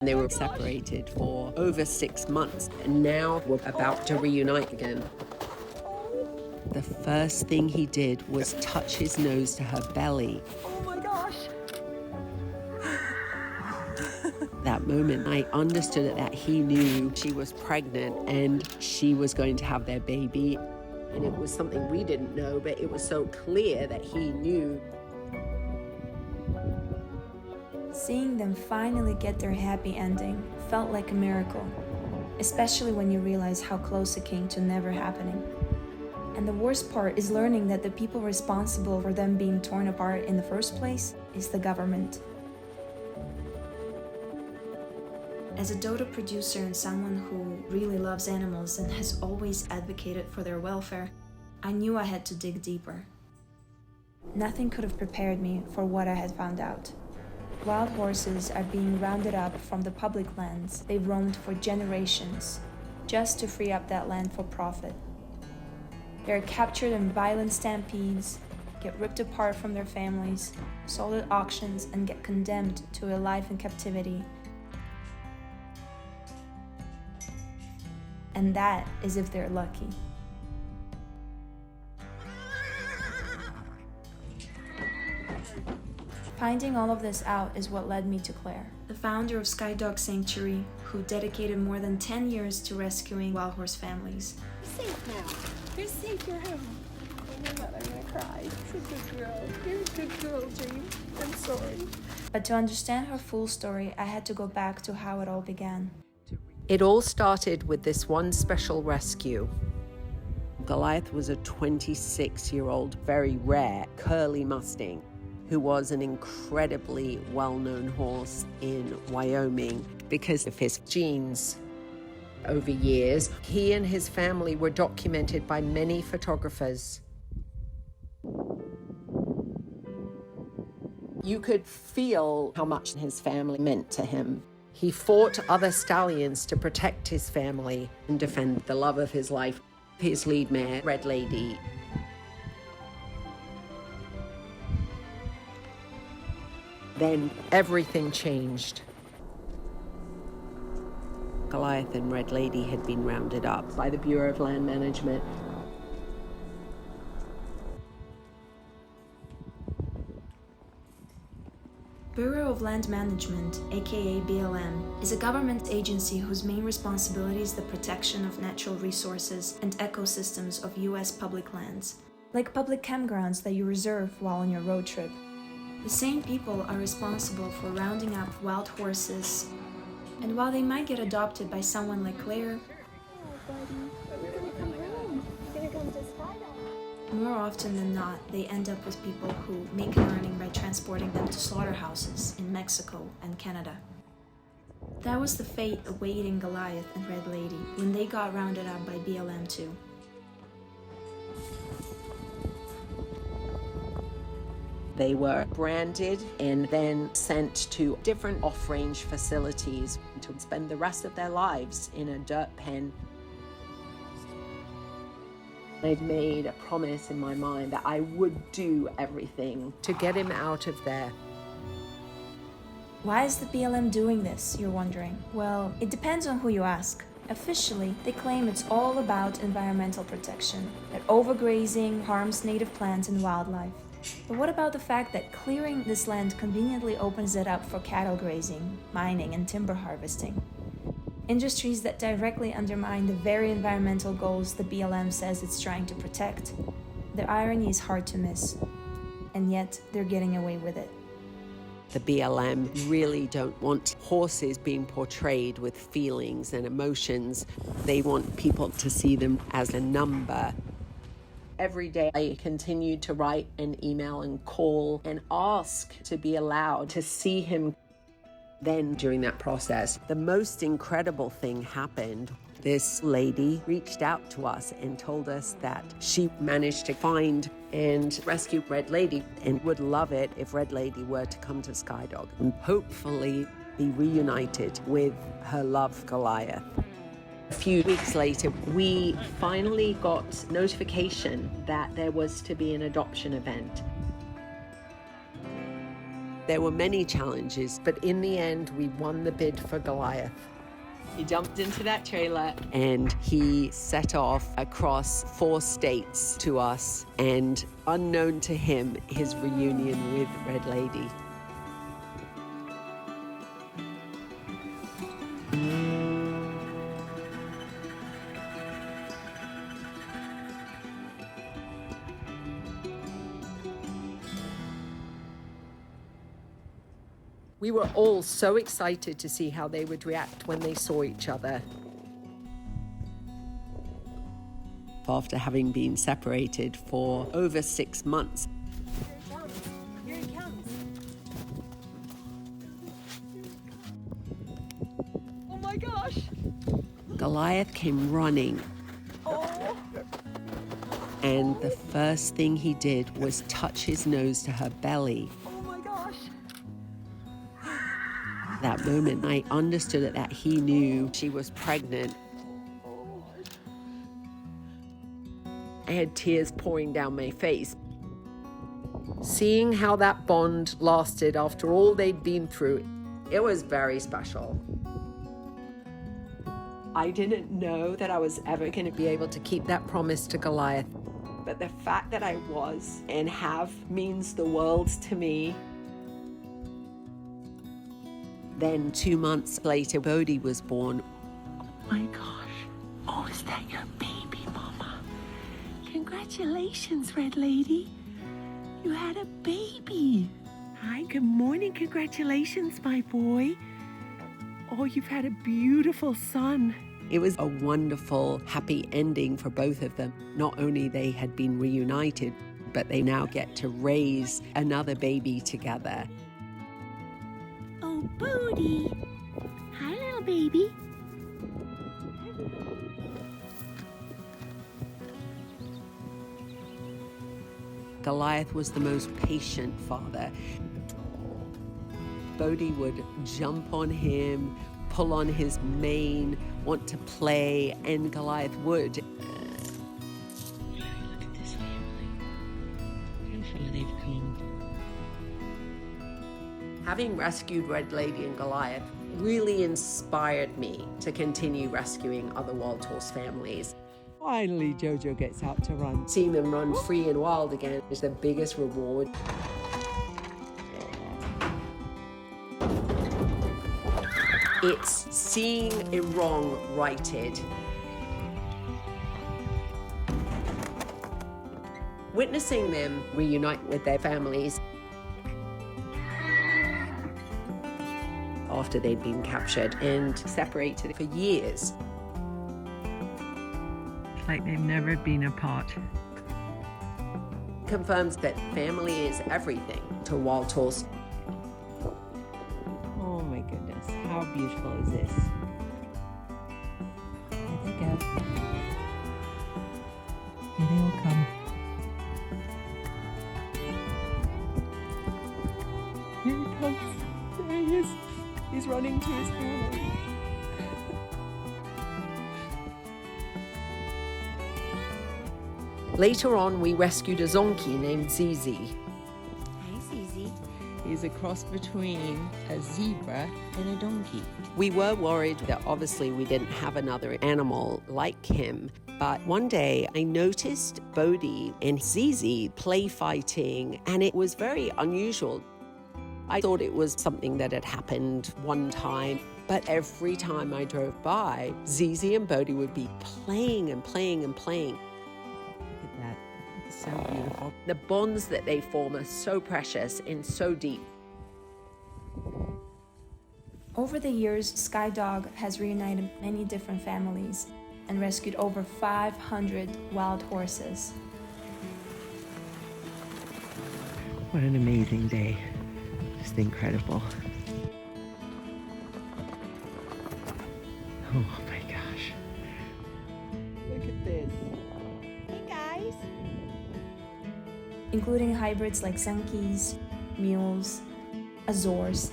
They were separated for over 6 months, and now we're about to reunite again. The first thing he did was touch his nose to her belly. Oh my gosh! That moment, I understood that he knew she was pregnant and she was going to have their baby. And it was something we didn't know, but it was so clear that he knew. Seeing them finally get their happy ending felt like a miracle, especially when you realize how close it came to never happening. And the worst part is learning that the people responsible for them being torn apart in the first place is the government. As a Dodo producer and someone who really loves animals and has always advocated for their welfare, I knew I had to dig deeper. Nothing could have prepared me for what I had found out. Wild horses are being rounded up from the public lands they've roamed for generations, just to free up that land for profit. They're captured in violent stampedes, get ripped apart from their families, sold at auctions, and get condemned to a life in captivity. And that is if they're lucky. Finding all of this out is what led me to Clare, the founder of Sky Dog Sanctuary, who dedicated more than 10 years to rescuing wild horse families. You're safe now. You're safe. You're home. Oh my God, I'm gonna cry. You're a good girl. You're a good girl, Dream. I'm sorry. But to understand her full story, I had to go back to how it all began. It all started with this one special rescue. Goliath was a 26-year-old, very rare, curly Mustang, who was an incredibly well-known horse in Wyoming because of his genes. Over years, he and his family were documented by many photographers. You could feel how much his family meant to him. He fought other stallions to protect his family and defend the love of his life, his lead mare, Red Lady. Then everything changed. Goliath and Red Lady had been rounded up by the Bureau of Land Management. Bureau of Land Management, aka BLM, is a government agency whose main responsibility is the protection of natural resources and ecosystems of US public lands, like public campgrounds that you reserve while on your road trip. The same people are responsible for rounding up wild horses, and while they might get adopted by someone like Clare, more often than not, they end up with people who make an earning by transporting them to slaughterhouses in Mexico and Canada. That was the fate awaiting Goliath and Red Lady when they got rounded up by BLM too. They were branded and then sent to different off-range facilities to spend the rest of their lives in a dirt pen. I'd made a promise in my mind that I would do everything to get him out of there. Why is the BLM doing this, you're wondering? Well, it depends on who you ask. Officially, they claim it's all about environmental protection, that overgrazing harms native plants and wildlife. But what about the fact that clearing this land conveniently opens it up for cattle grazing, mining, and timber harvesting? Industries that directly undermine the very environmental goals the BLM says it's trying to protect. The irony is hard to miss, and yet they're getting away with it. The BLM really don't want horses being portrayed with feelings and emotions. They want people to see them as a number. Every day I continue to write and email and call and ask to be allowed to see him. Then during that process, the most incredible thing happened. This lady reached out to us and told us that she managed to find and rescue Red Lady and would love it if Red Lady were to come to Skydog and hopefully be reunited with her love Goliath. A few weeks later, we finally got notification that there was to be an adoption event. There were many challenges, but in the end, we won the bid for Goliath. He jumped into that trailer and he set off across 4 states to us, and unknown to him, his reunion with Red Lady. We were all so excited to see how they would react when they saw each other. After having been separated for over 6 months. Here he comes. Oh my gosh. Goliath came running. Oh. And the first thing he did was touch his nose to her belly. Oh my gosh. That moment, I understood that he knew she was pregnant. I had tears pouring down my face. Seeing how that bond lasted after all they'd been through, it was very special. I didn't know that I was ever going to be able to keep that promise to Goliath, but the fact that I was and have means the world to me. Then 2 months later, Bodhi was born. Oh my gosh. Oh, is that your baby, Mama? Congratulations, Red Lady. You had a baby. Hi, good morning. Congratulations, my boy. Oh, you've had a beautiful son. It was a wonderful, happy ending for both of them. Not only they had been reunited, but they now get to raise another baby together. Oh, Bodhi. Hi, little baby. Goliath was the most patient father. Bodhi would jump on him, pull on his mane, want to play, and Goliath would. Look at this family. How far they've come. Having rescued Red Lady and Goliath really inspired me to continue rescuing other wild horse families. Finally, Jojo gets out to run. Seeing them run free and wild again is the biggest reward. It's seeing a wrong righted. Witnessing them reunite with their families after they'd been captured and separated for years. It's like they've never been apart. Confirms that family is everything to wild horse. Oh my goodness, how beautiful is this? There they go. Here they all come. Here he comes. There he is. He's running to his family. Later on, we rescued a zonkey named Zizi. Hi, Zizi. He's a cross between a zebra and a donkey. We were worried that obviously we didn't have another animal like him, but one day I noticed Bodhi and Zizi play fighting, and it was very unusual. I thought it was something that had happened one time, but every time I drove by, Zizi and Bodhi would be playing and playing and playing. Look at that. It's so beautiful. The bonds that they form are so precious and so deep. Over the years, Skydog has reunited many different families and rescued over 500 wild horses. What an amazing day. Just incredible. Oh my gosh. Look at this. Hey guys. Including hybrids like Sankeys, mules, Azores,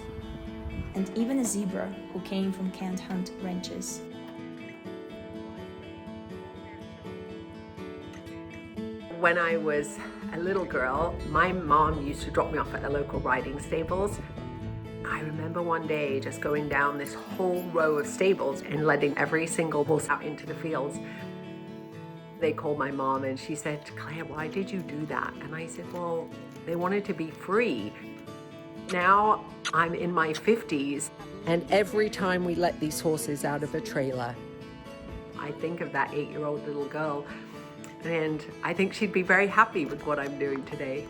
and even a zebra who came from Can't Hunt ranches. When I was a little girl, my mom used to drop me off at the local riding stables. I remember one day just going down this whole row of stables and letting every single horse out into the fields. They called my mom and she said, "Claire, why did you do that?" And I said, "Well, they wanted to be free." Now I'm in my 50s, and every time we let these horses out of a trailer, I think of that 8-year-old little girl, and I think she'd be very happy with what I'm doing today.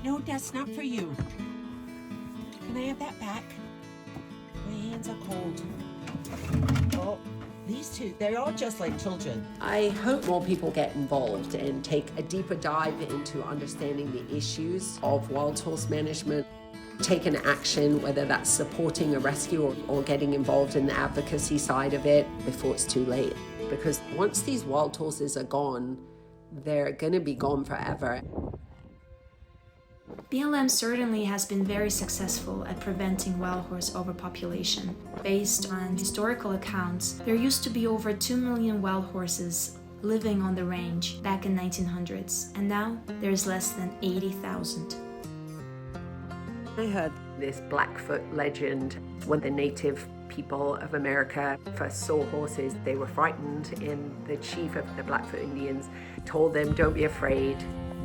No, that's not for you. Can I have that back? My hands are cold. Oh, these two, they're all just like children. I hope more people get involved and take a deeper dive into understanding the issues of wild horse management, take an action, whether that's supporting a rescue or getting involved in the advocacy side of it before it's too late. Because once these wild horses are gone, they're going to be gone forever. BLM certainly has been very successful at preventing wild horse overpopulation. Based on historical accounts, there used to be over 2 million wild horses living on the range back in 1900s, and now there's less than 80,000. I heard this Blackfoot legend when the native people of America first saw horses. They were frightened, and the chief of the Blackfoot Indians told them, "Don't be afraid.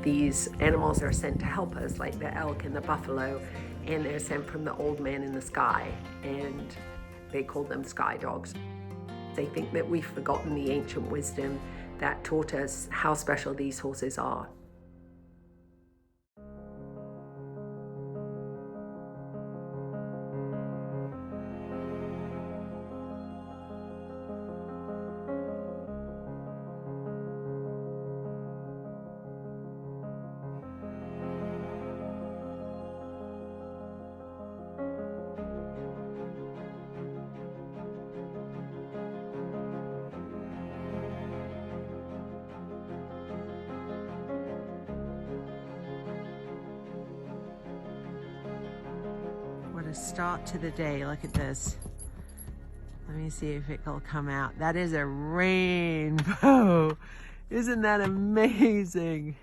These animals are sent to help us, like the elk and the buffalo, and they're sent from the old man in the sky," and they called them sky dogs. They think that we've forgotten the ancient wisdom that taught us how special these horses are. What a start to the day. Look at this. Let me see if it'll come out. That is a rainbow. Isn't that amazing?